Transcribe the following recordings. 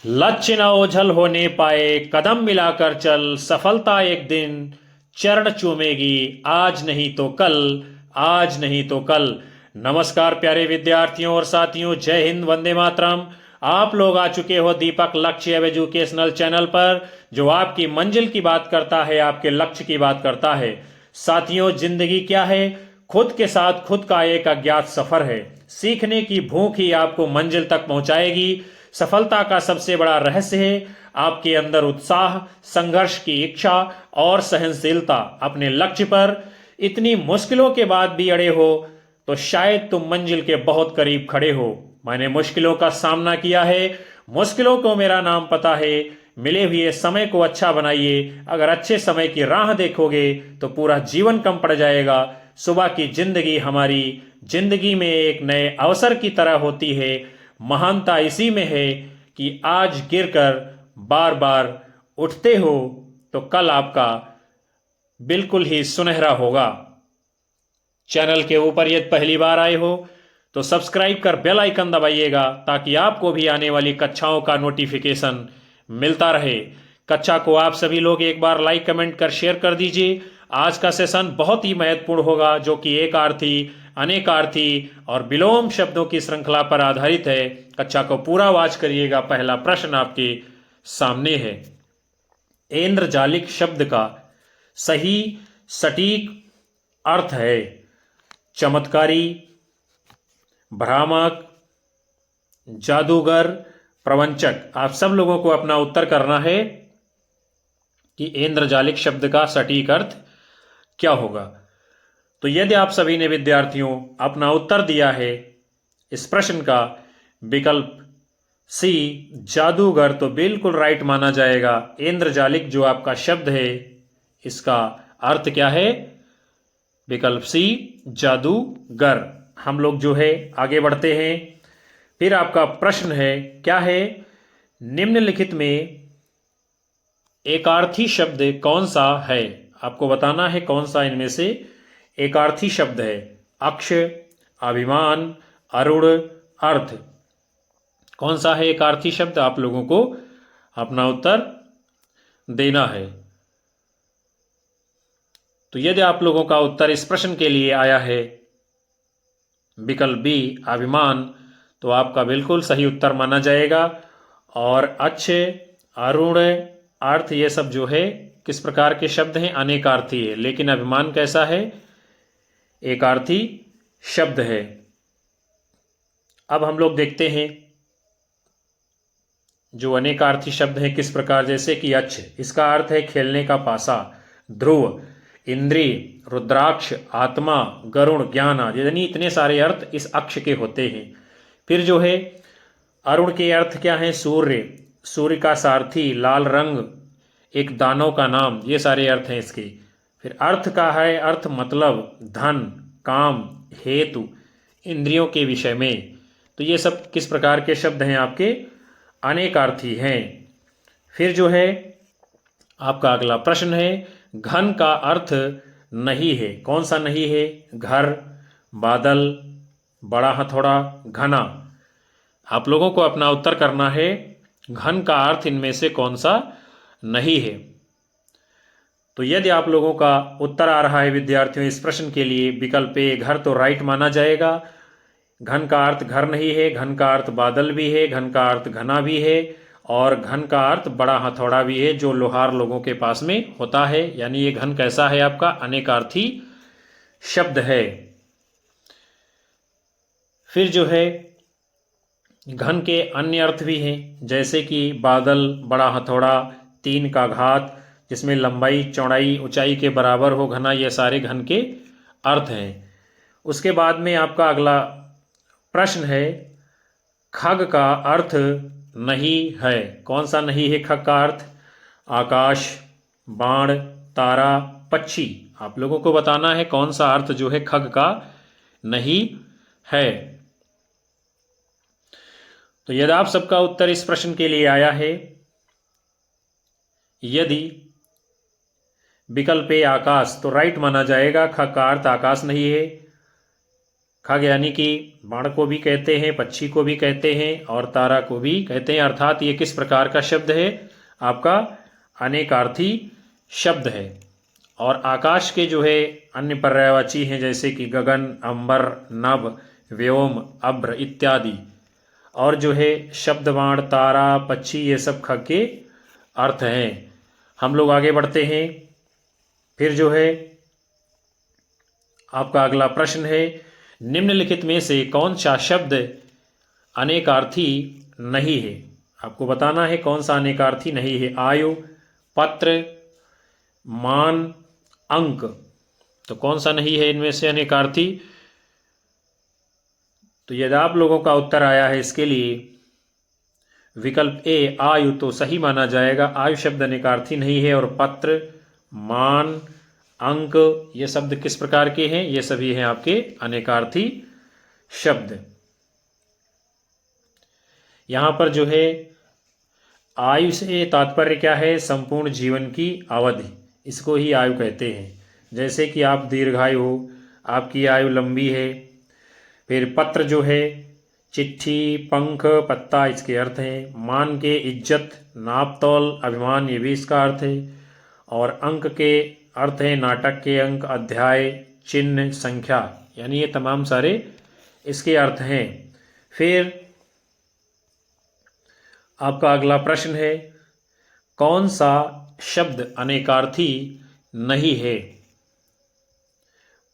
लक्ष्य न ओझल होने पाए, कदम मिलाकर चल, सफलता एक दिन चरण चूमेगी, आज नहीं तो कल, आज नहीं तो कल। नमस्कार प्यारे विद्यार्थियों और साथियों, जय हिंद, वंदे मातरम। आप लोग आ चुके हो दीपक लक्ष्य एजुकेशनल चैनल पर, जो आपकी मंजिल की बात करता है, आपके लक्ष्य की बात करता है। साथियों, जिंदगी क्या है? खुद के साथ खुद का एक अज्ञात सफर है। सीखने की भूख ही आपको मंजिल तक पहुंचाएगी। सफलता का सबसे बड़ा रहस्य है आपके अंदर उत्साह, संघर्ष की इच्छा और सहनशीलता। अपने लक्ष्य पर इतनी मुश्किलों के बाद भी अड़े हो तो शायद तुम मंजिल के बहुत करीब खड़े हो। मैंने मुश्किलों का सामना किया है, मुश्किलों को मेरा नाम पता है। मिले हुए समय को अच्छा बनाइए। अगर अच्छे समय की राह देखोगे तो पूरा जीवन कम पड़ जाएगा। सुबह की जिंदगी हमारी जिंदगी में एक नए अवसर की तरह होती है। महानता इसी में है कि आज गिरकर बार बार उठते हो तो कल आपका बिल्कुल ही सुनहरा होगा। चैनल के ऊपर यदि पहली बार आए हो तो सब्सक्राइब कर बेल आइकन दबाइएगा, ताकि आपको भी आने वाली कक्षाओं का नोटिफिकेशन मिलता रहे। कक्षा को आप सभी लोग एक बार लाइक कमेंट कर शेयर कर दीजिए। आज का सेशन बहुत ही महत्वपूर्ण होगा, जो कि एकार्थी, अनेकार्थी और विलोम शब्दों की श्रृंखला पर आधारित है। कक्षा को पूरा वाच करिएगा। पहला प्रश्न आपके सामने है। ऐन्द्रजालिक शब्द का सही सटीक अर्थ है चमत्कारी, भ्रामक, जादूगर, प्रवंचक। आप सब लोगों को अपना उत्तर करना है कि ऐन्द्रजालिक शब्द का सटीक अर्थ क्या होगा। तो यदि आप सभी ने विद्यार्थियों अपना उत्तर दिया है इस प्रश्न का विकल्प सी जादूगर, तो बिल्कुल राइट माना जाएगा। ऐन्द्रजालिक जो आपका शब्द है, इसका अर्थ क्या है? विकल्प सी जादूगर। हम लोग जो है आगे बढ़ते हैं। फिर आपका प्रश्न है, क्या है? निम्नलिखित में एकार्थी शब्द कौन सा है? आपको बताना है कौन सा इनमें से एकार्थी शब्द है। अक्ष, अभिमान, अरुण, अर्थ। कौन सा है एकार्थी शब्द? आप लोगों को अपना उत्तर देना है। तो यदि आप लोगों का उत्तर इस प्रश्न के लिए आया है विकल्प बी अभिमान, तो आपका बिल्कुल सही उत्तर माना जाएगा। और अच्छे, अरुण, अर्थ, ये सब जो है किस प्रकार के शब्द हैं? अनेकार्थी है। लेकिन अभिमान कैसा है? एकार्थी शब्द है। अब हम लोग देखते हैं जो अनेकार्थी शब्द हैं किस प्रकार। जैसे कि अच्छ, इसका अर्थ है खेलने का पासा। ध्रुव, इंद्रिय, रुद्राक्ष, आत्मा, गरुण, ज्ञान आदि, यानी इतने सारे अर्थ इस अक्ष के होते हैं। फिर जो है अरुण के अर्थ क्या है? सूर्य, सूर्य का सारथी, लाल रंग, एक दानव का नाम, ये सारे अर्थ हैं इसके। फिर अर्थ का है अर्थ मतलब धन, काम, हेतु, इंद्रियों के विषय में। तो ये सब किस प्रकार के शब्द हैं? आपके अनेकार्थी हैं। फिर जो है आपका अगला प्रश्न है, घन का अर्थ नहीं है। कौन सा नहीं है? घर, बादल, बड़ा हथौड़ा, घना। आप लोगों को अपना उत्तर करना है घन का अर्थ इनमें से कौन सा नहीं है। तो यदि आप लोगों का उत्तर आ रहा है विद्यार्थियों इस प्रश्न के लिए विकल्प ए घर, तो राइट माना जाएगा। घन का अर्थ घर नहीं है, घन का अर्थ बादल भी है, घन का अर्थ घना भी है, और घन का अर्थ बड़ा हथौड़ा भी है, जो लोहार लोगों के पास में होता है। यानी ये घन कैसा है? आपका अनेकार्थी शब्द है। फिर जो है घन के अन्य अर्थ भी हैं, जैसे कि बादल, बड़ा हथौड़ा, तीन का घात, जिसमें लंबाई, चौड़ाई, ऊंचाई के बराबर हो, घना, ये सारे घन के अर्थ हैं। उसके बाद में आपका अगला प्रश्न है, खग का अर्थ नहीं है। कौन सा नहीं है खग का अर्थ? आकाश, बाण, तारा, पक्षी। आप लोगों को बताना है कौन सा अर्थ जो है खग का नहीं है। तो यदि आप सबका उत्तर इस प्रश्न के लिए आया है, यदि विकल्प ए आकाश, तो राइट माना जाएगा। खग का अर्थ आकाश नहीं है। खग यानी कि बाण को भी कहते हैं, पक्षी को भी कहते हैं और तारा को भी कहते हैं। अर्थात ये किस प्रकार का शब्द है? आपका अनेकार्थी शब्द है। और आकाश के जो है अन्य पर्यायवाची हैं, जैसे कि गगन, अंबर, नभ, व्योम, अभ्र इत्यादि। और जो है शब्द बाण, तारा, पक्षी, ये सब खग के अर्थ हैं। हम लोग आगे बढ़ते हैं। फिर जो है आपका अगला प्रश्न है, निम्नलिखित में से कौन सा शब्द अनेकार्थी नहीं है? आपको बताना है कौन सा अनेकार्थी नहीं है। आयु, पत्र, मान, अंक। तो कौन सा नहीं है इनमें से अनेकार्थी? तो यदि आप लोगों का उत्तर आया है इसके लिए विकल्प ए आयु, तो सही माना जाएगा। आयु शब्द अनेकार्थी नहीं है। और पत्र, मान, अंक ये शब्द किस प्रकार के हैं? ये सभी हैं आपके अनेकार्थी शब्द। यहां पर जो है आयु से तात्पर्य क्या है? संपूर्ण जीवन की अवधि, इसको ही आयु कहते हैं। जैसे कि आप दीर्घायु हो, आपकी आयु लंबी है। फिर पत्र जो है चिट्ठी, पंख, पत्ता, इसके अर्थ हैं। मान के इज्जत, नाप तौल, अभिमान, ये भी इसका अर्थ है। और अंक के अर्थ है नाटक के अंक, अध्याय, चिन्ह, संख्या, यानी ये तमाम सारे इसके अर्थ हैं। फिर आपका अगला प्रश्न है, कौन सा शब्द अनेकार्थी नहीं है?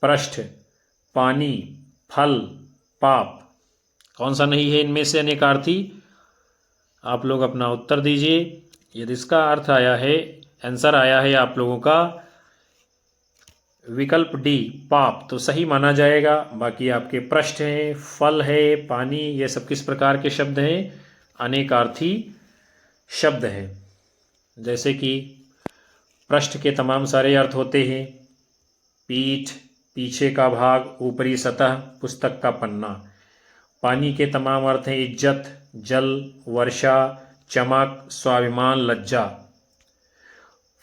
पृष्ठ, पानी, फल, पाप, कौन सा नहीं है इनमें से अनेकार्थी? आप लोग अपना उत्तर दीजिए। यदि इसका अर्थ आया है, आंसर आया है आप लोगों का विकल्प डी पाप, तो सही माना जाएगा। बाकी आपके पृष्ठ हैं, फल है, पानी, ये सब किस प्रकार के शब्द हैं? अनेकार्थी शब्द हैं। जैसे कि पृष्ठ के तमाम सारे अर्थ होते हैं। पीठ, पीछे का भाग, ऊपरी सतह, पुस्तक का पन्ना। पानी के तमाम अर्थ हैं इज्जत, जल, वर्षा, चमक, स्वाभिमान, लज्जा।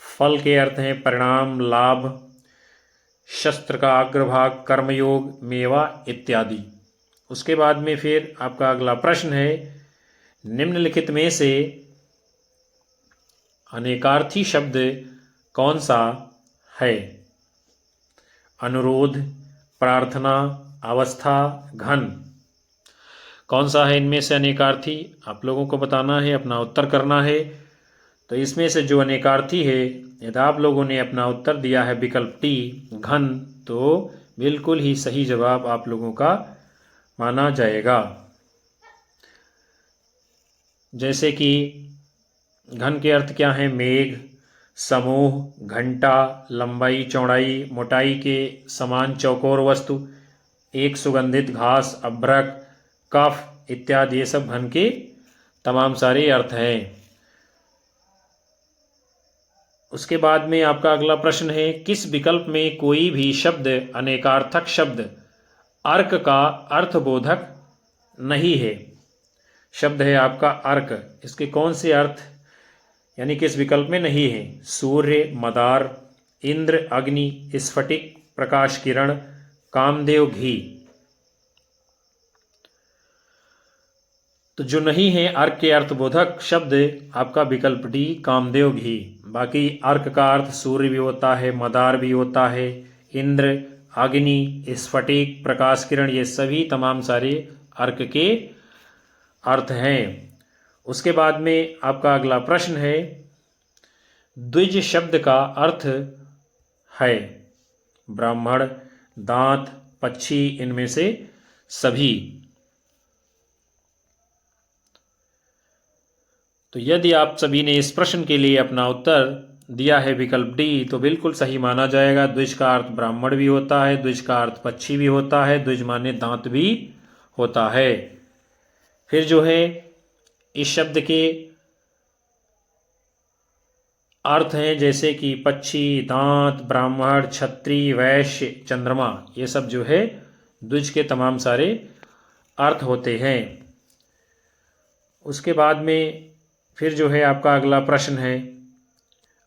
फल के अर्थ हैं परिणाम, लाभ, शस्त्र का अग्रभाग, कर्मयोग, मेवा इत्यादि। उसके बाद में फिर आपका अगला प्रश्न है, निम्नलिखित में से अनेकार्थी शब्द कौन सा है? अनुरोध, प्रार्थना, अवस्था, घन, कौन सा है इनमें से अनेकार्थी? आप लोगों को बताना है, अपना उत्तर करना है। तो इसमें से जो अनेकार्थी है, यदि आप लोगों ने अपना उत्तर दिया है विकल्प टी घन, तो बिल्कुल ही सही जवाब आप लोगों का माना जाएगा। जैसे कि घन के अर्थ क्या हैं? मेघ, समूह, घंटा, लंबाई, चौड़ाई, मोटाई के समान चौकोर वस्तु, एक सुगंधित घास, अभ्रक, कफ इत्यादि, ये सब घन के तमाम सारे अर्थ हैं। उसके बाद में आपका अगला प्रश्न है, किस विकल्प में कोई भी शब्द अनेकार्थक शब्द अर्क का अर्थबोधक नहीं है? शब्द है आपका अर्क, इसके कौन से अर्थ यानी किस विकल्प में नहीं है? सूर्य, मदार, इंद्र, अग्नि, स्फटिक, प्रकाश किरण, कामदेव, घी। तो जो नहीं है अर्क के अर्थबोधक शब्द आपका विकल्प डी कामदेव, घी। बाकी अर्क का अर्थ सूर्य भी होता है, मदार भी होता है, इंद्र, अग्नि, स्फटिक, प्रकाश किरण, ये सभी तमाम सारे अर्क के अर्थ हैं। उसके बाद में आपका अगला प्रश्न है, द्विज शब्द का अर्थ है ब्राह्मण, दांत, पक्षी, इनमें से सभी। तो यदि आप सभी ने इस प्रश्न के लिए अपना उत्तर दिया है विकल्प डी, तो बिल्कुल सही माना जाएगा। द्विज का अर्थ ब्राह्मण भी होता है, द्विज का अर्थ पक्षी भी होता है, द्विज माने दांत भी होता है। फिर जो है इस शब्द के अर्थ हैं जैसे कि पक्षी, दांत, ब्राह्मण, क्षत्रिय, वैश्य, चंद्रमा, ये सब जो है द्विज के तमाम सारे अर्थ होते हैं। उसके बाद में फिर जो है आपका अगला प्रश्न है,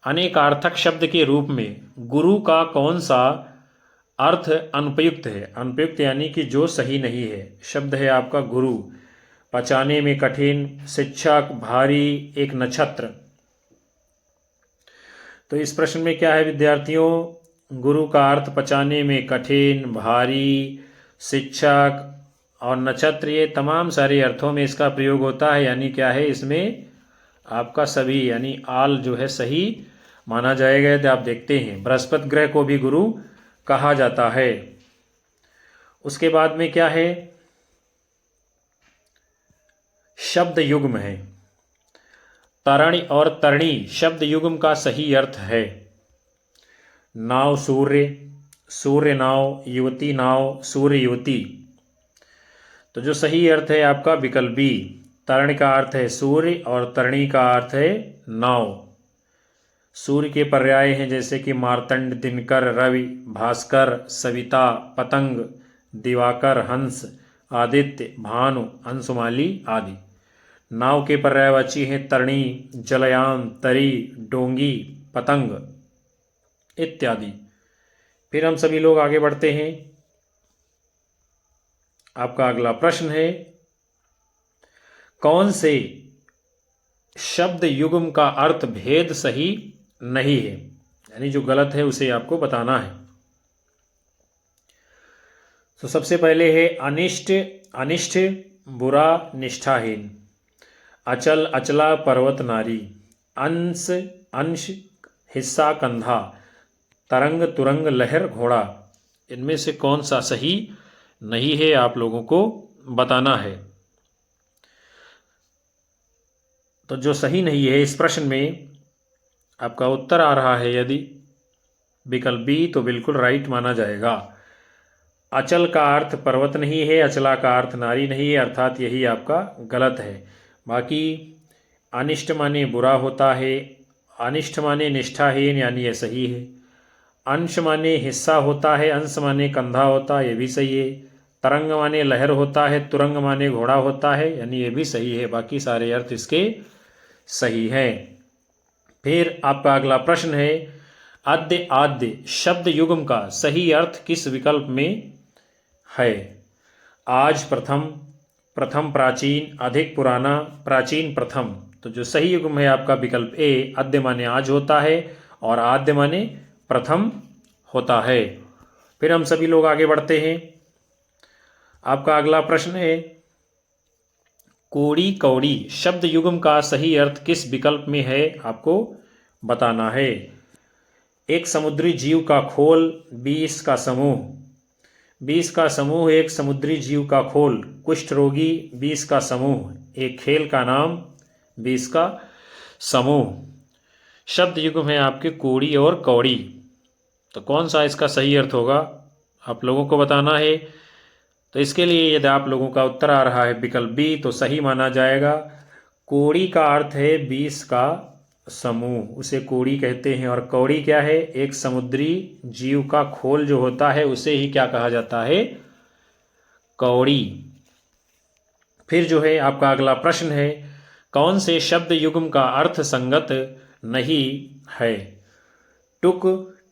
अनेकार्थक शब्द के रूप में गुरु का कौन सा अर्थ अनुपयुक्त है, अनुपयुक्त यानी कि जो सही नहीं है। शब्द है आपका गुरु, पचाने में कठिन, शिक्षक, भारी, एक नक्षत्र। तो इस प्रश्न में क्या है विद्यार्थियों, गुरु का अर्थ पचाने में कठिन, भारी, शिक्षक और नक्षत्र, ये तमाम सारे अर्थों में इसका प्रयोग होता है। यानी क्या है, इसमें आपका सभी यानी आल जो है सही माना जाएगा। यदि आप देखते हैं बृहस्पति ग्रह को भी गुरु कहा जाता है। उसके बाद में क्या है, शब्द युग्म है। तरणी और तरणी शब्द युग्म का सही अर्थ है। नाव सूर्य, सूर्य नाव, युवती नाव, सूर्य युवती। तो जो सही अर्थ है आपका विकल्प बी, तरण का अर्थ है सूर्य और तरणी का अर्थ है नाव। सूर्य के पर्याय हैं जैसे कि मार्तंड, दिनकर, रवि, भास्कर, सविता, पतंग, दिवाकर, हंस, आदित्य, भानु, अंशुमाली आदि। नाव के पर्यायवाची हैं तरणी, जलयान, तरी, डोंगी, पतंग इत्यादि। फिर हम सभी लोग आगे बढ़ते हैं। आपका अगला प्रश्न है, कौन से शब्द युग्म का अर्थ भेद सही नहीं है, यानी जो गलत है उसे आपको बताना है। तो सबसे पहले है अनिष्ट, अनिष्ट बुरा, निष्ठाहीन। अचल, अचला, पर्वत, नारी। अंश, अंश, हिस्सा, कंधा। तरंग, तुरंग, लहर, घोड़ा। इनमें से कौन सा सही नहीं है आप लोगों को बताना है। तो जो सही नहीं है इस प्रश्न में आपका उत्तर आ रहा है यदि विकल्प बी, तो बिल्कुल राइट माना जाएगा। अचल का अर्थ पर्वत नहीं है, अचला का अर्थ नारी नहीं है, अर्थात यही आपका गलत है। बाकी अनिष्ट माने बुरा होता है, अनिष्ट माने निष्ठाहीन यानी ये सही है। अंश माने हिस्सा होता है, अंश माने कंधा होता है, ये भी सही है। तरंग माने लहर होता है, तुरंग माने घोड़ा होता है, यानी ये भी सही है। बाकी सारे अर्थ इसके सही हैं। फिर आपका अगला प्रश्न है, अद्य, आद्य शब्द युग्म का सही अर्थ किस विकल्प में है। आज, प्रथम, प्रथम प्राचीन, अधिक पुराना, प्राचीन प्रथम। तो जो सही युग्म है आपका विकल्प ए, अद्य माने आज होता है और आद्य माने प्रथम होता है। फिर हम सभी लोग आगे बढ़ते हैं। आपका अगला प्रश्न है, कोड़ी, कौड़ी शब्द युग्म का सही अर्थ किस विकल्प में है आपको बताना है। एक समुद्री जीव का खोल, 20 का समूह। 20 का समूह एक समुद्री जीव का खोल। कुष्ठ रोगी, 20 का समूह। एक खेल का नाम, 20 का समूह। शब्द युग्म है आपके कोड़ी और कौड़ी। तो कौन सा इसका सही अर्थ होगा आप लोगों को बताना है। तो इसके लिए यदि आप लोगों का उत्तर आ रहा है विकल्प बी, तो सही माना जाएगा। कोड़ी का अर्थ है 20 का समूह, उसे कोड़ी कहते हैं। और कौड़ी क्या है, एक समुद्री जीव का खोल जो होता है उसे ही क्या कहा जाता है, कौड़ी। फिर जो है आपका अगला प्रश्न है, कौन से शब्द युग्म का अर्थ संगत नहीं है। टुक,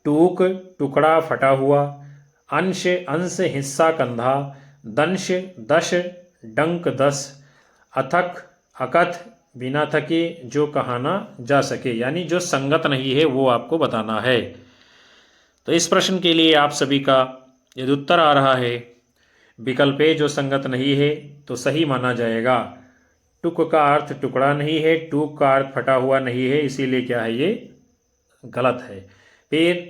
टूक, टुकड़ा, फटा हुआ। अंश, अंश, हिस्सा, कंधा। दंश, दश, डंक, 10। अथक, अकथ, बिना थके, जो कहा ना जा सके, यानी जो संगत नहीं है वो आपको बताना है। तो इस प्रश्न के लिए आप सभी का यदि उत्तर आ रहा है विकल्प ए जो संगत नहीं है, तो सही माना जाएगा। टुक का अर्थ टुकड़ा नहीं है, टूक का अर्थ फटा हुआ नहीं है, इसीलिए क्या है ये गलत है। फिर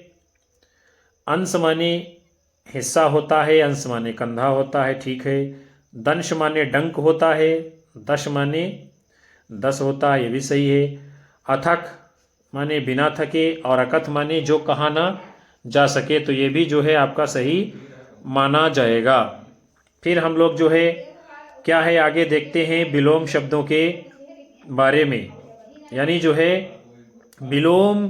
अंश माने हिस्सा होता है, अंश माने कंधा होता है, ठीक है। दंश माने डंक होता है, दश माने 10 होता है, ये भी सही है। अथक माने बिना थके और अकथ माने जो कहा ना जा सके, तो ये भी जो है आपका सही माना जाएगा। फिर हम लोग जो है क्या है आगे देखते हैं विलोम शब्दों के बारे में। यानी जो है विलोम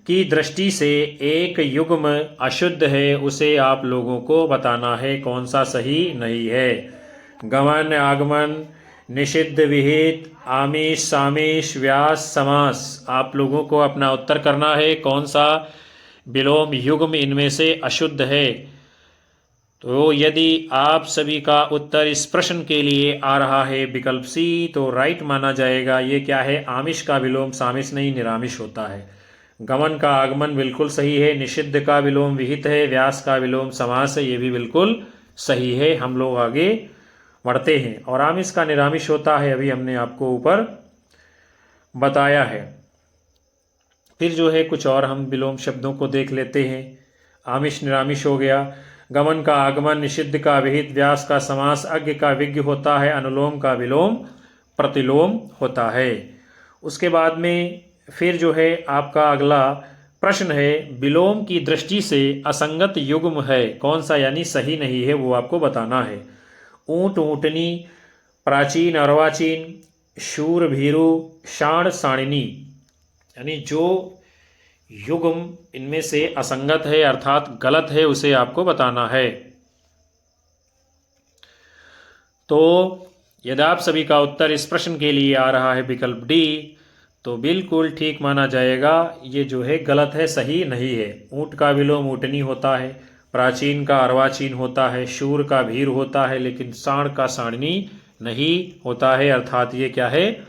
की दृष्टि से एक युग्म अशुद्ध है, उसे आप लोगों को बताना है कौन सा सही नहीं है। गमन, आगमन, निषिद्ध, विहित, आमिष, सामिष, व्यास, समास। आप लोगों को अपना उत्तर करना है कौन सा विलोम युग्म इनमें से अशुद्ध है। तो यदि आप सभी का उत्तर इस प्रश्न के लिए आ रहा है विकल्प सी, तो राइट माना जाएगा। ये क्या है, आमिष का विलोम सामिष नहीं निरामिष होता है। गमन का आगमन बिल्कुल सही है। निषिद्ध का विलोम विहित है। व्यास का विलोम समास है, ये भी बिल्कुल सही है। हम लोग आगे बढ़ते हैं। और आमिष का निरामिष होता है, अभी हमने आपको ऊपर बताया है। फिर जो है कुछ और हम विलोम शब्दों को देख लेते हैं। आमिष निरामिष हो गया। गमन का आगमन, निषिद्ध का विहित, व्यास का समास, अज्ञ का विज्ञ होता है, अनुलोम का विलोम प्रतिलोम होता है। उसके बाद में फिर जो है आपका अगला प्रश्न है, विलोम की दृष्टि से असंगत युग्म है कौन सा, यानी सही नहीं है, वो आपको बताना है। ऊंट ऊंटनी, प्राचीन अर्वाचीन, शूर भीरु, शाण साणिनी, यानी जो युग्म इनमें से असंगत है अर्थात गलत है, उसे आपको बताना है। तो यदि आप सभी का उत्तर इस प्रश्न के लिए आ रहा है विकल्प डी, तो बिल्कुल ठीक माना जाएगा। ये जो है गलत है, सही नहीं है। ऊंट का विलोम ऊँटनी होता है, प्राचीन का अर्वाचीन होता है, शूर का भीर होता है, लेकिन साण का साणनी नहीं होता है, अर्थात ये क्या है,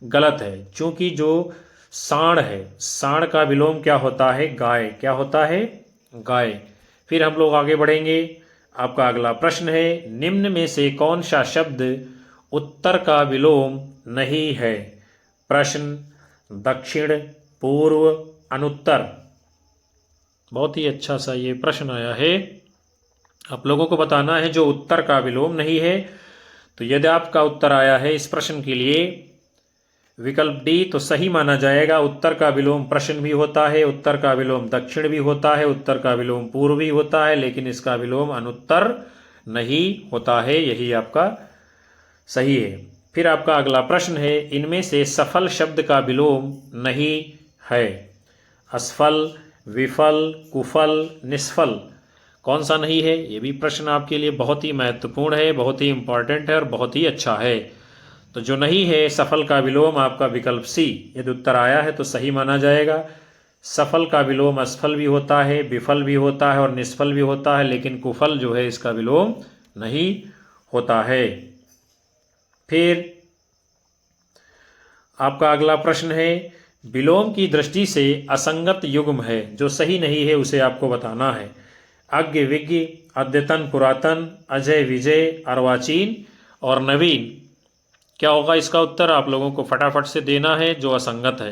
गलत है। क्योंकि जो साण है, साण का विलोम क्या होता है, गाय। क्या होता है, गाय। फिर हम लोग आगे बढ़ेंगे। आपका अगला प्रश्न है, निम्न में से कौन सा शब्द उत्तर का विलोम नहीं है। प्रश्न, दक्षिण, पूर्व, अनुत्तर। बहुत ही अच्छा सा ये प्रश्न आया है। आप लोगों को बताना है जो उत्तर का विलोम नहीं है। तो यदि आपका उत्तर आया है इस प्रश्न के लिए विकल्प डी, तो सही माना जाएगा। उत्तर का विलोम प्रश्न भी होता है, उत्तर का विलोम दक्षिण भी होता है, उत्तर का विलोम पूर्व भी होता है, लेकिन इसका विलोम अनुत्तर नहीं होता है। यही आपका सही है। फिर आपका अगला प्रश्न है, इनमें से सफल शब्द का विलोम नहीं है। असफल, विफल, कुफल, निष्फल, कौन सा नहीं है। ये भी प्रश्न आपके लिए बहुत ही महत्वपूर्ण है, बहुत ही इंपॉर्टेंट है और बहुत ही अच्छा है। तो जो नहीं है सफल का विलोम आपका विकल्प सी। यदि उत्तर आया है तो सही माना जाएगा। सफल का विलोम असफल भी होता है, विफल भी होता है और निष्फल भी होता है, लेकिन कुफल जो है इसका विलोम नहीं होता है। फिर आपका अगला प्रश्न है, विलोम की दृष्टि से असंगत युग्म है, जो सही नहीं है उसे आपको बताना है। अज्ञ विज्ञ, अद्यतन पुरातन, अजय विजय, अर्वाचीन और नवीन। क्या होगा इसका उत्तर, आप लोगों को फटाफट से देना है जो असंगत है।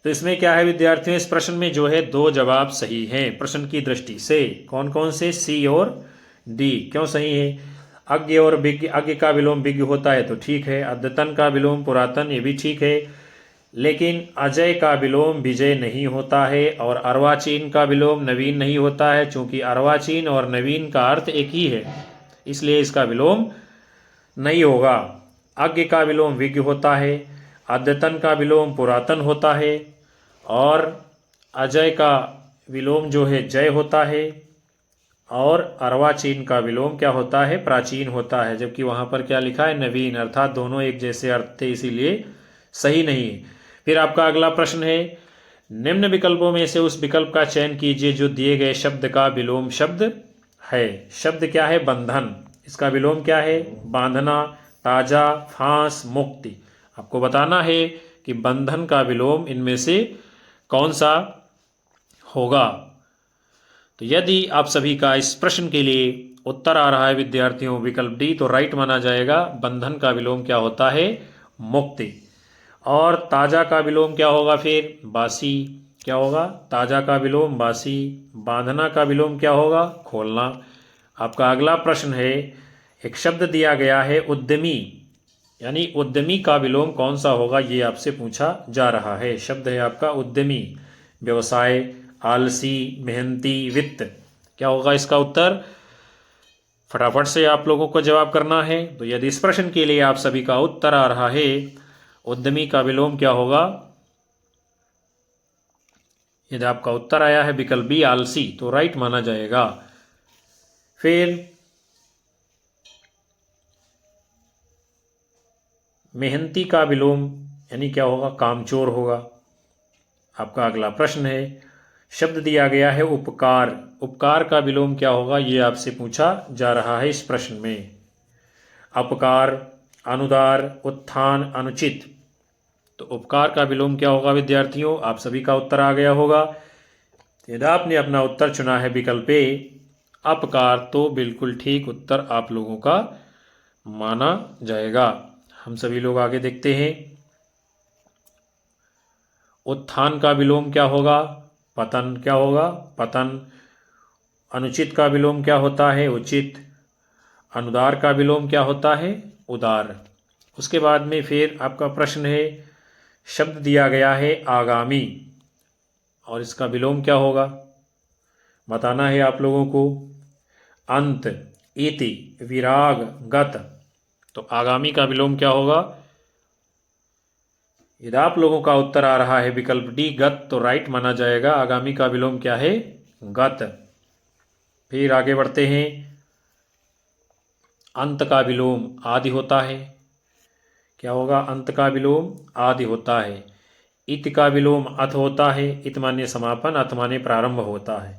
तो इसमें क्या है विद्यार्थियों, इस प्रश्न में जो है दो जवाब सही हैं प्रश्न की दृष्टि से। कौन कौन से, सी और डी। क्यों सही है, अज्ञ और विज्ञ, अज्ञ का विलोम विज्ञ होता है तो ठीक है। अद्यतन का विलोम पुरातन, ये भी ठीक है। लेकिन अजय का विलोम विजय नहीं होता है और अर्वाचीन का विलोम नवीन नहीं होता है, चूंकि अर्वाचीन और नवीन का अर्थ एक ही है, इसलिए इसका विलोम नहीं होगा। अज्ञ का विलोम विज्ञ होता है, अद्यतन का विलोम पुरातन होता है और अजय का विलोम जो है जय होता है और अर्वाचीन का विलोम क्या होता है, प्राचीन होता है। जबकि वहाँ पर क्या लिखा है, नवीन, अर्थात दोनों एक जैसे अर्थ थे, इसीलिए सही नहीं है। फिर आपका अगला प्रश्न है, निम्न विकल्पों में से उस विकल्प का चयन कीजिए जो दिए गए शब्द का विलोम शब्द है। शब्द क्या है, बंधन, इसका विलोम क्या है, बांधना, ताजा, फांस, मुक्ति। आपको बताना है कि बंधन का विलोम इनमें से कौन सा होगा। तो यदि आप सभी का इस प्रश्न के लिए उत्तर आ रहा है विद्यार्थियों विकल्प डी, तो राइट माना जाएगा। बंधन का विलोम क्या होता है, मुक्ति। और ताजा का विलोम क्या होगा, फिर बासी। क्या होगा, ताजा का विलोम बासी। बांधना का विलोम क्या होगा, खोलना। आपका अगला प्रश्न है, एक शब्द दिया गया है उद्यमी, यानी उद्यमी का विलोम कौन सा होगा, ये आपसे पूछा जा रहा है। शब्द है आपका उद्यमी, व्यवसाय, आलसी, मेहनती, वित्त। क्या होगा इसका उत्तर, फटाफट से आप लोगों को जवाब करना है। तो यदि इस प्रश्न के लिए आप सभी का उत्तर आ रहा है उद्यमी का विलोम क्या होगा, यदि आपका उत्तर आया है विकल्प बी आलसी, तो राइट माना जाएगा। फिर मेहनती का विलोम यानी क्या होगा, कामचोर होगा। आपका अगला प्रश्न है, शब्द दिया गया है उपकार। उपकार का विलोम क्या होगा ये आपसे पूछा जा रहा है इस प्रश्न में। अपकार, अनुदार, उत्थान, अनुचित। तो उपकार का विलोम क्या होगा विद्यार्थियों? आप सभी का उत्तर आ गया होगा। यदि आपने अपना उत्तर चुना है विकल्प ए अपकार, तो बिल्कुल ठीक उत्तर आप लोगों का माना जाएगा। हम सभी लोग आगे देखते हैं। उत्थान का विलोम क्या होगा? पतन। क्या होगा? पतन। अनुचित का विलोम क्या होता है? उचित। अनुदार का विलोम क्या होता है? उदार। उसके बाद में फिर आपका प्रश्न है, शब्द दिया गया है आगामी, और इसका विलोम क्या होगा बताना है आप लोगों को। अंत, इति, विराग, गत। तो आगामी का विलोम क्या होगा? यदि आप लोगों का उत्तर आ रहा है विकल्प डी गत, तो राइट माना जाएगा। आगामी का विलोम क्या है? गत। फिर आगे बढ़ते हैं। अंत का विलोम आदि होता है। क्या होगा? अंत का विलोम आदि होता है। इत का विलोम अथ होता है। इत माने समापन, अथ माने प्रारंभ होता है।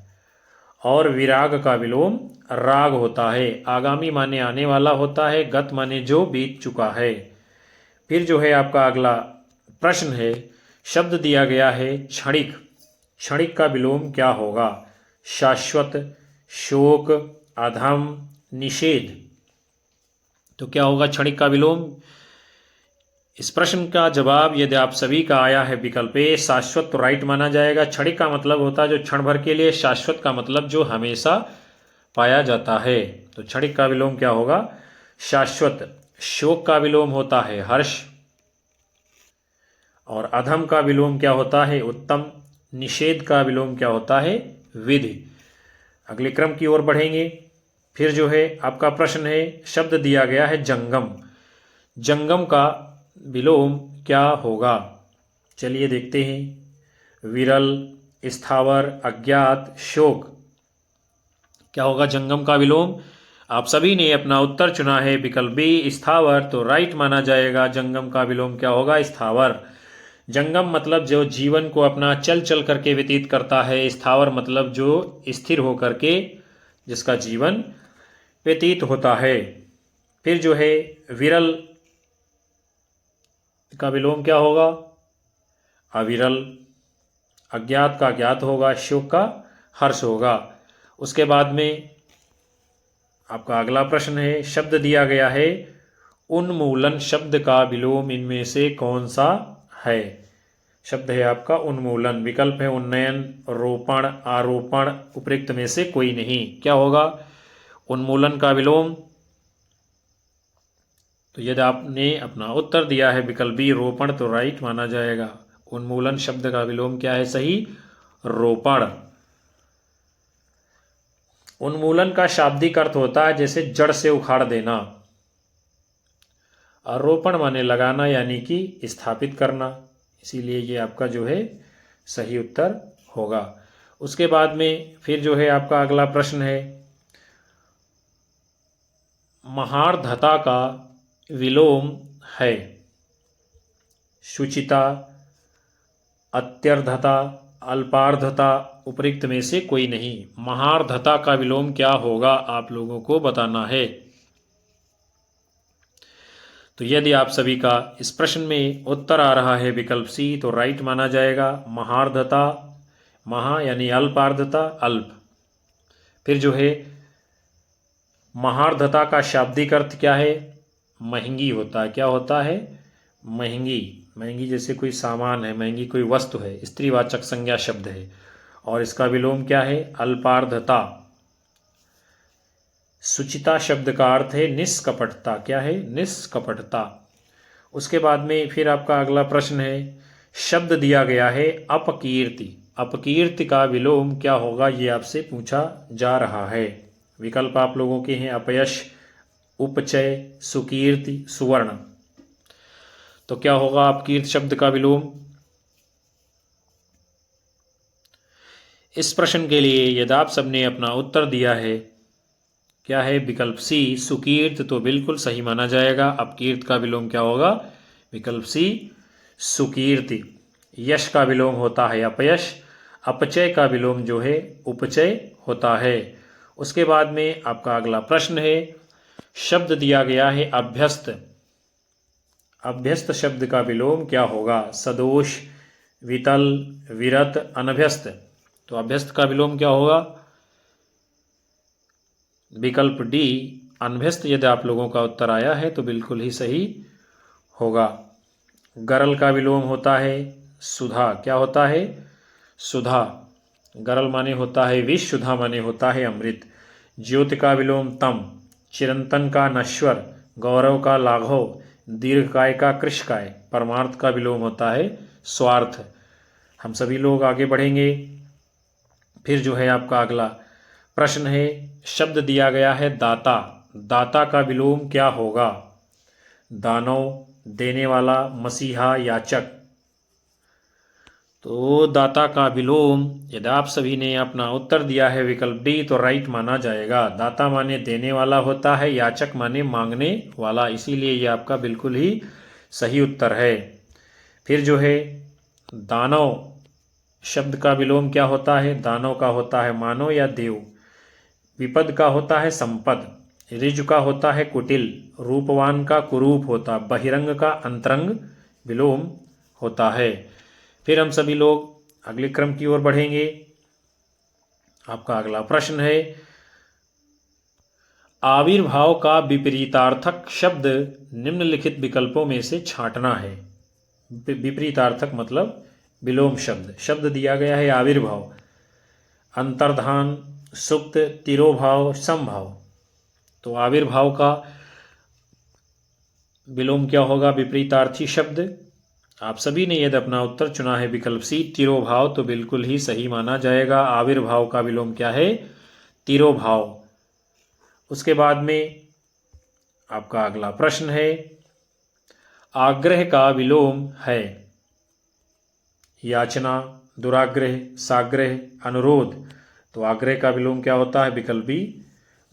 और विराग का विलोम राग होता है। आगामी माने आने वाला होता है, गत माने जो बीत चुका है। फिर जो है आपका अगला प्रश्न है, शब्द दिया गया है क्षणिक। क्षणिक का विलोम क्या होगा? शाश्वत, शोक, अधम, निषेध। तो क्या होगा क्षणिक का विलोम? इस प्रश्न का जवाब यदि आप सभी का आया है विकल्प ए शाश्वत, तो राइट माना जाएगा। क्षणिक का मतलब होता है जो क्षण भर के लिए, शाश्वत का मतलब जो हमेशा पाया जाता है। तो क्षणिक का विलोम क्या होगा? शाश्वत। शोक का विलोम होता है हर्ष, और अधम का विलोम क्या होता है? उत्तम। निषेध का विलोम क्या होता है? विधि। अगले क्रम की ओर बढ़ेंगे। फिर जो है आपका प्रश्न है, शब्द दिया गया है जंगम। जंगम का विलोम क्या होगा? चलिए देखते हैं। विरल, स्थावर, अज्ञात, शोक। क्या होगा जंगम का विलोम? आप सभी ने अपना उत्तर चुना है विकल्प बी स्थावर, तो राइट माना जाएगा। जंगम का विलोम क्या होगा? स्थावर। जंगम मतलब जो जीवन को अपना चल चल करके व्यतीत करता है। स्थावर मतलब जो स्थिर होकर के जिसका जीवन व्यतीत होता है। फिर जो है विरल का विलोम क्या होगा? अविरल। अज्ञात का ज्ञात होगा, शोक का हर्ष होगा। उसके बाद में आपका अगला प्रश्न है, शब्द दिया गया है उन्मूलन। शब्द का विलोम इनमें से कौन सा है? शब्द है आपका उन्मूलन। विकल्प है उन्नयन, रोपण, आरोपण, उपरिक्त में से कोई नहीं। क्या होगा उन्मूलन का विलोम? तो यदि आपने अपना उत्तर दिया है विकल्प बी रोपण, तो राइट माना जाएगा। उन्मूलन शब्द का विलोम क्या है? सही, रोपण। उन्मूलन का शाब्दिक अर्थ होता है जैसे जड़ से उखाड़ देना। आरोपण माने लगाना यानी कि स्थापित करना, इसीलिए ये आपका जो है सही उत्तर होगा। उसके बाद में फिर जो है आपका अगला प्रश्न है, महार्धता का विलोम है शुचिता, अत्यर्धता, अल्पार्धता, उपरिक्त में से कोई नहीं। महार्धता का विलोम क्या होगा आप लोगों को बताना है। तो यदि आप सभी का इस प्रश्न में उत्तर आ रहा है विकल्प सी, तो राइट माना जाएगा। महार्धता, महा यानी अल्पार्धता, अल्प। फिर जो है महार्धता का शाब्दिक अर्थ क्या है? महंगी होता है। क्या होता है? महंगी। महंगी जैसे कोई सामान है, महंगी कोई वस्तु है, स्त्रीवाचक संज्ञा शब्द है। और इसका विलोम क्या है? अल्पार्धता। सुचिता शब्द का अर्थ है निष्कपटता। क्या है? निष्कपटता। उसके बाद में फिर आपका अगला प्रश्न है, शब्द दिया गया है अपकीर्ति। अपकीर्ति का विलोम क्या होगा ये आपसे पूछा जा रहा है। विकल्प आप लोगों के हैं अपयश, उपचय, सुकीर्ति, सुवर्ण। तो क्या होगा अपकीर्ति शब्द का विलोम? इस प्रश्न के लिए यदि आप सबने अपना उत्तर दिया है क्या है विकल्प सी सुकीर्त, तो बिल्कुल सही माना जाएगा। अपकीर्त का विलोम क्या होगा? विकल्प सी सुकीर्ति। यश का विलोम होता है अपयश, अपचय का विलोम जो है उपचय होता है। उसके बाद में आपका अगला प्रश्न है, शब्द दिया गया है अभ्यस्त। अभ्यस्त शब्द का विलोम क्या होगा? सदोष, वितल, विरत, अनभ्यस्त। तो अभ्यस्त का विलोम क्या होगा? विकल्प डी अनभ्यस्त। यदि आप लोगों का उत्तर आया है तो बिल्कुल ही सही होगा। गरल का विलोम होता है सुधा। क्या होता है? सुधा। गरल माने होता है विष, सुधा माने होता है अमृत। ज्योति का विलोम तम, चिरंतन का नश्वर, गौरव का लाघव, दीर्घकाय का कृशकाय। परमार्थ का विलोम होता है स्वार्थ। हम सभी लोग आगे बढ़ेंगे। फिर जो है आपका अगला प्रश्न है, शब्द दिया गया है दाता। दाता का विलोम क्या होगा? दानव, देने वाला, मसीहा, याचक। तो दाता का विलोम यदि आप सभी ने अपना उत्तर दिया है विकल्प डी तो राइट माना जाएगा। दाता माने देने वाला होता है, याचक माने मांगने वाला, इसीलिए ये आपका बिल्कुल ही सही उत्तर है। फिर जो है दानव शब्द का विलोम क्या होता है? दानव का होता है मानव या देव। विपद का होता है संपद। ऋजु का होता है कुटिल। रूपवान का कुरूप होता। बहिरंग का अंतरंग विलोम होता है। फिर हम सभी लोग अगले क्रम की ओर बढ़ेंगे। आपका अगला प्रश्न है, आविर्भाव का विपरीतार्थक शब्द निम्नलिखित विकल्पों में से छांटना है। विपरीतार्थक मतलब विलोम शब्द। शब्द दिया गया है आविर्भाव, अंतर्धान, सुप्त, तिरोभाव, समभाव। तो आविर्भाव का विलोम क्या होगा? विपरीतार्थी शब्द। आप सभी ने यदि अपना उत्तर चुना है विकल्प सी तिरोभाव तो बिल्कुल ही सही माना जाएगा। आविर्भाव का विलोम क्या है? तिरोभाव। उसके बाद में आपका अगला प्रश्न है, आग्रह का विलोम है याचना, दुराग्रह, साग्रह, अनुरोध। तो आग्रह का विलोम क्या होता है? विकल्प बी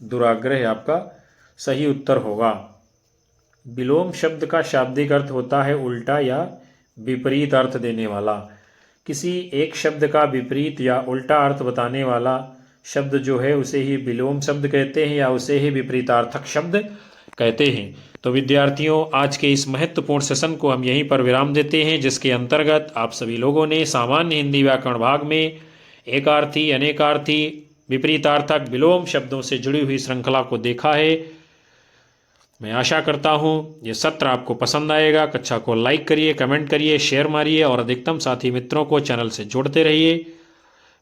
दुराग्रह आपका सही उत्तर होगा। विलोम शब्द का शाब्दिक अर्थ होता है उल्टा या विपरीत अर्थ देने वाला। किसी एक शब्द का विपरीत या उल्टा अर्थ बताने वाला शब्द जो है उसे ही विलोम शब्द कहते हैं या उसे ही विपरीतार्थक शब्द कहते हैं। तो विद्यार्थियों, आज के इस महत्वपूर्ण सेशन को हम यहीं पर विराम देते हैं, जिसके अंतर्गत आप सभी लोगों ने सामान्य हिंदी व्याकरण भाग में एकार्थी, अनेकार्थी, विपरीतार्थक, विलोम शब्दों से जुड़ी हुई श्रृंखला को देखा है। मैं आशा करता हूँ ये सत्र आपको पसंद आएगा। कक्षा को लाइक करिए, कमेंट करिए, शेयर मारिए और अधिकतम साथी मित्रों को चैनल से जोड़ते रहिए।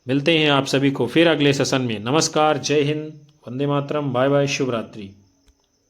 मिलते हैं आप सभी को फिर अगले सेशन में। नमस्कार, जय हिंद, वंदे मातरम, बाय बाय, शुभ रात्रि।